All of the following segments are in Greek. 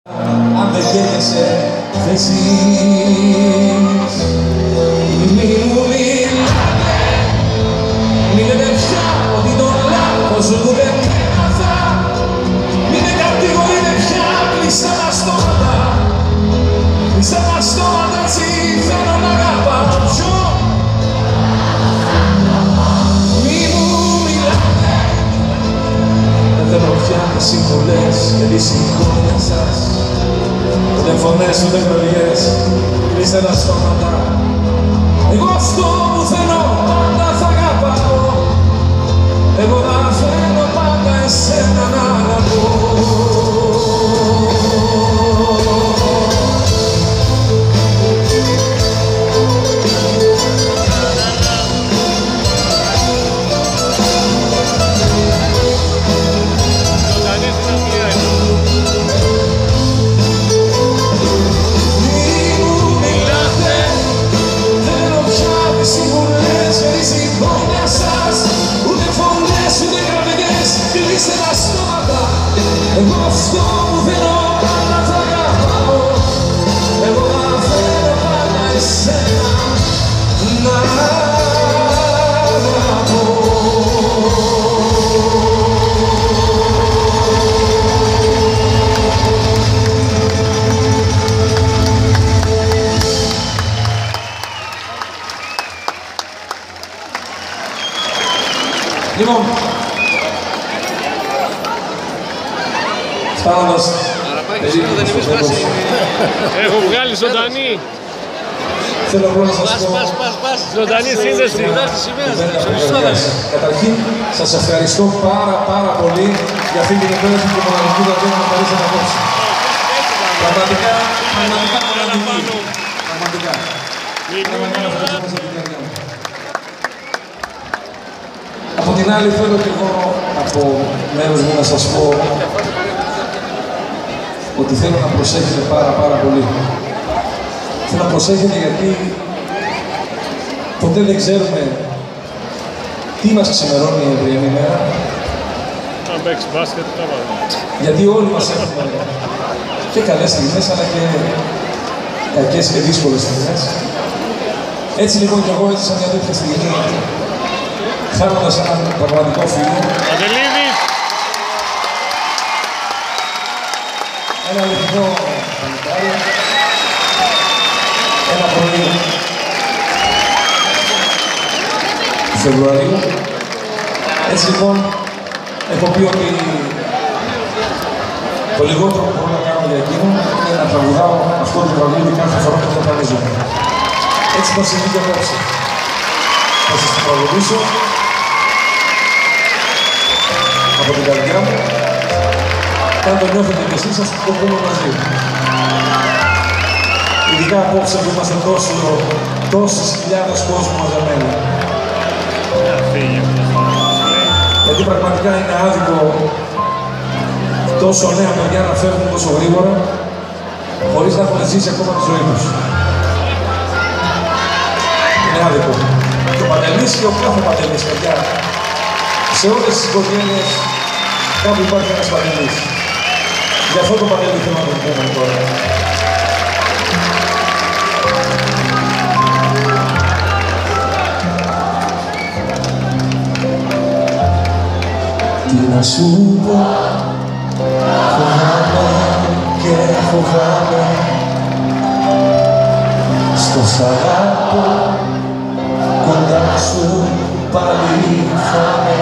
Αν δεν καίγεσαι, δεν ζεις. Μη μου μιλάτε, μη λέτε πια ότι το λάθος μου δεν έμαθα. Μη με κατηγορείτε πια, κλείστε τα στόματα. Κλείστε τα στόματα, έτσι θέλω να αγαπάω. Μη μου μιλάτε, δεν θέλω πια τις συμβουλές και τη συγχώρια σας. Ούτε φωνές, ούτε ευλογίες, κλείστε τα στόματα. Εγώ αυτό που θέλω πάντα θα αγαπάω. Εγώ θα θέλω πάντα εσένα να αγαπώ. Κλείστε τα στόματα, εγώ αυτό που θέλω πάντα θα αγαπάω. Εγώ θα θέλω πάντα εσένα να αγαπώ. Λοιπόν, φτάνοντας περίπου δεν είμαι σπάσει. Έχω βγάλει ζωντανή. Θέλω απλώς να σας πω ζωντανή σύνδεση. Καταρχήν, σας ευχαριστώ πάρα πολύ για αυτή την επένδυση και μοναδική βραδιά να παρήσετε απόψε. Πραγματικά μοναδική. Πραγματικά. Από την άλλη θέλω και εγώ από μέρος μου να σας πω ότι θέλω να προσέχετε πάρα πολύ. Θέλω να προσέχετε γιατί ποτέ δεν ξέρουμε τι μας ξημερώνει η αυριανή μέρα. Αν παίξει μπάσκετ, τα βάλω. Γιατί όλοι μας έχουμε και καλές στιγμές, αλλά και κακές και δύσκολες στιγμές. Έτσι λοιπόν κι εγώ έζησα μια τέτοια στιγμή, χάνοντας έναν πραγματικό φίλο. Παντελίδης! Ένα αληθινό πανετάρι, ένα πρωί του Φεβρουαρίου. Έτσι λοιπόν, έχω πει ότι το λιγότερο που μπορώ να κάνω για εκείνον είναι να τραγουδάω αυτό το τραγούδι κάθε φορά που θα εμφανίζομαι. Έτσι μας συμβεί και απόψε. Θα σας το τραγουδήσω από την καρδιά μου. Και αν το νιώθετε και εσείς, σας το πούμε μαζί. Ειδικά απόψε που είμαστε τόσες χιλιάδες κόσμου μαζεμένοι. Γιατί πραγματικά είναι άδικο τόσο νέα παιδιά να φεύγουν τόσο γρήγορα, χωρίς να έχουν ζήσει ακόμα τη ζωή τους. Είναι άδικο. Και ο Παντελής και ο κάθε Παντελής, παιδιά. Σε όλες τις οικογένειες κάπου υπάρχει ένας Παντελής. Γι' αυτό το Παντελή θέλω να τον πούμε τώρα. Τι να σου πω, φοβάμαι και φοβάμαι. Στο σ' αγαπώ, κοντά σου πάλι θα με.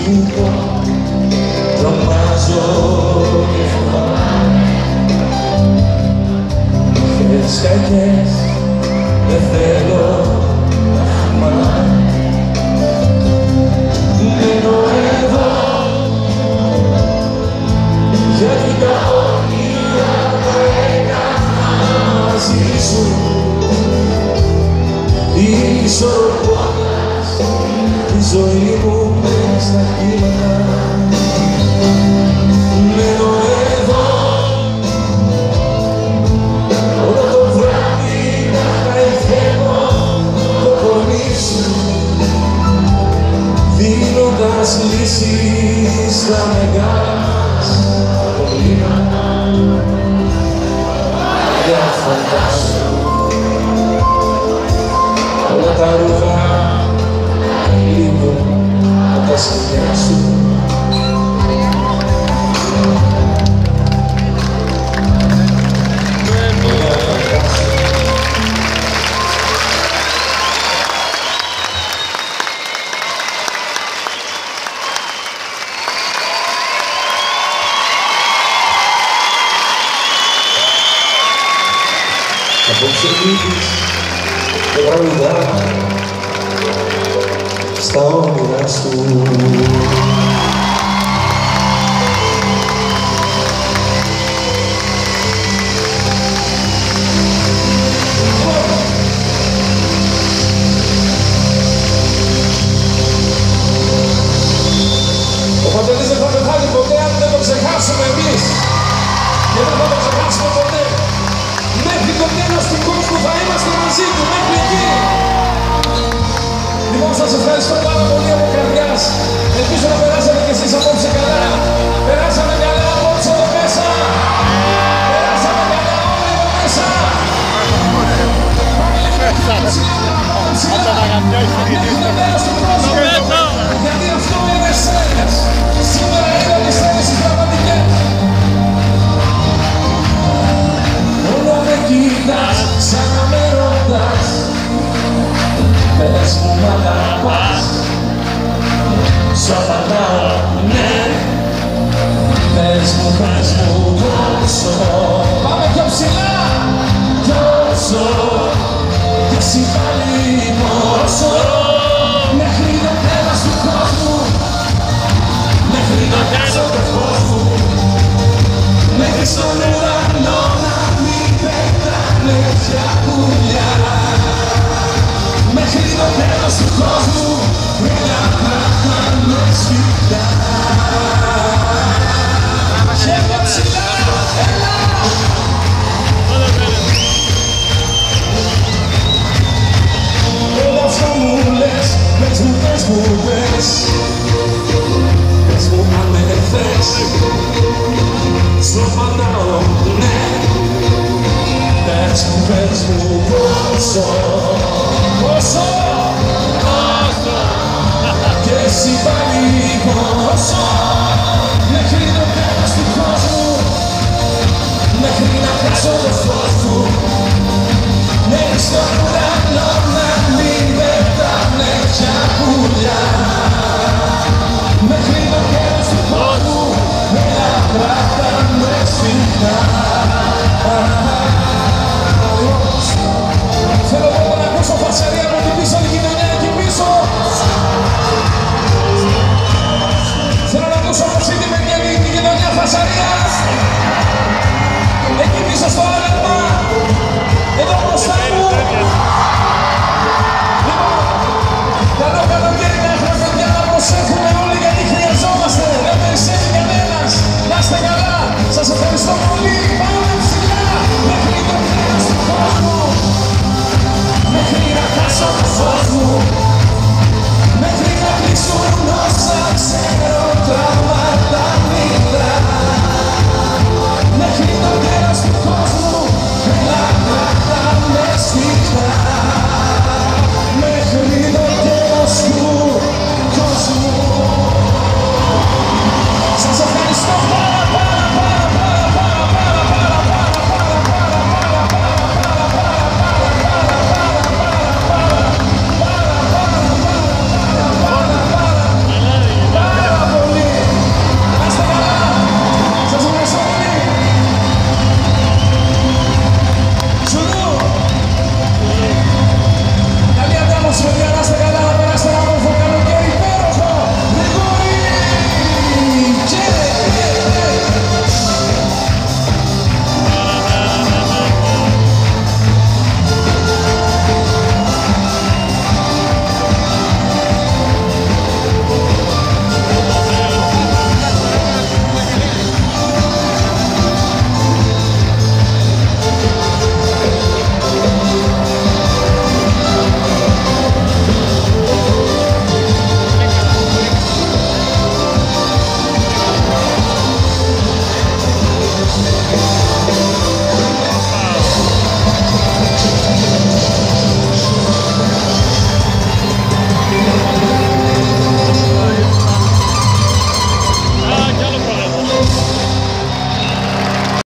σου πω, τρομάζω και φοβάμαι. Είχες κακές, δεν θέλω να θυμάμαι. Μένω εδώ, γιατί τα όνειρα τα έκανα μαζί σου. Ισορροπώντας τη ζωή μου μες στα κύματα. Μένω εδώ, όλο το βράδυ να χαϊθαίνω το πονί σου, δίνοντας λύσεις στα μεγάλα μας προβλήματα. Για φαντάσου όλα τα ρούχα λείπουν από τα σκηνιά σου. Απόψε λείπεις και τραγουδά στα όνειρά σου. Ο Παντελής δεν θα πεθάνει ποτέ αν δεν το ξεχάσουμε εμείς. Και δεν θα το ξεχάσουμε ποτέ. Μέχρι το τέλος του κόσμου θα είμαστε μαζί του, μέχρι εκεί. Λοιπόν, σας ευχαριστώ πάρα πολύ από καρδιάς. Ελπίζω να περάσατε κι εσείς απόψε καλά. Περάσαμε καλά απόψε εδώ μέσα. Περάσαμε καλά όλοι εδώ μέσα. Μέχρι το τέλος του κόσμου. Γιατί αυτό είναι στέλνες. Σήμερα είναι τις στέλνες οι πραγματικές. Όλο με κοιτάς, σαν να με ρωτάς. Πες μου μ' αγαπάς. Σου απαντάω ναι. Πες μου πόσο. Πάμε πιο ψηλά. Πόσο. Και εσύ πάλι πόσο. Μέχρι το τέλος του κόσμου. Μέχρι το τέλος του κόσμου. Μέχρι στον ουρανό να μην πετάνε πια πουλιά. Μέχρι το τέλος του κόσμου, μια πράγματα με σφιχτά. Χέρια ψηλά, έλα! Όλα αυτά μου λες, πες μου, πες μου, πες. Πες μου αν με θες. Σου απαντάω ναι. Πες μου πόσο. Πόσο. Και εσύ πάλι πόσο. Μέχρι το τέλος του κόσμου. Μέχρι να χάσω το φως του. Μέχρι στον ουρανό να μην πετάνε πια πουλιά. Μέχρι το τέλος του κόσμου. Ένα πράγματα με σφιχτά. Θέλω μόνο να ακούσω φασαρία από την πίσω την γειτονιά εκεί πίσω. Θέλω να ακούσω από αυτή τη μεριά την γειτονιά φασαρία. Εκεί πίσω στο άλλο.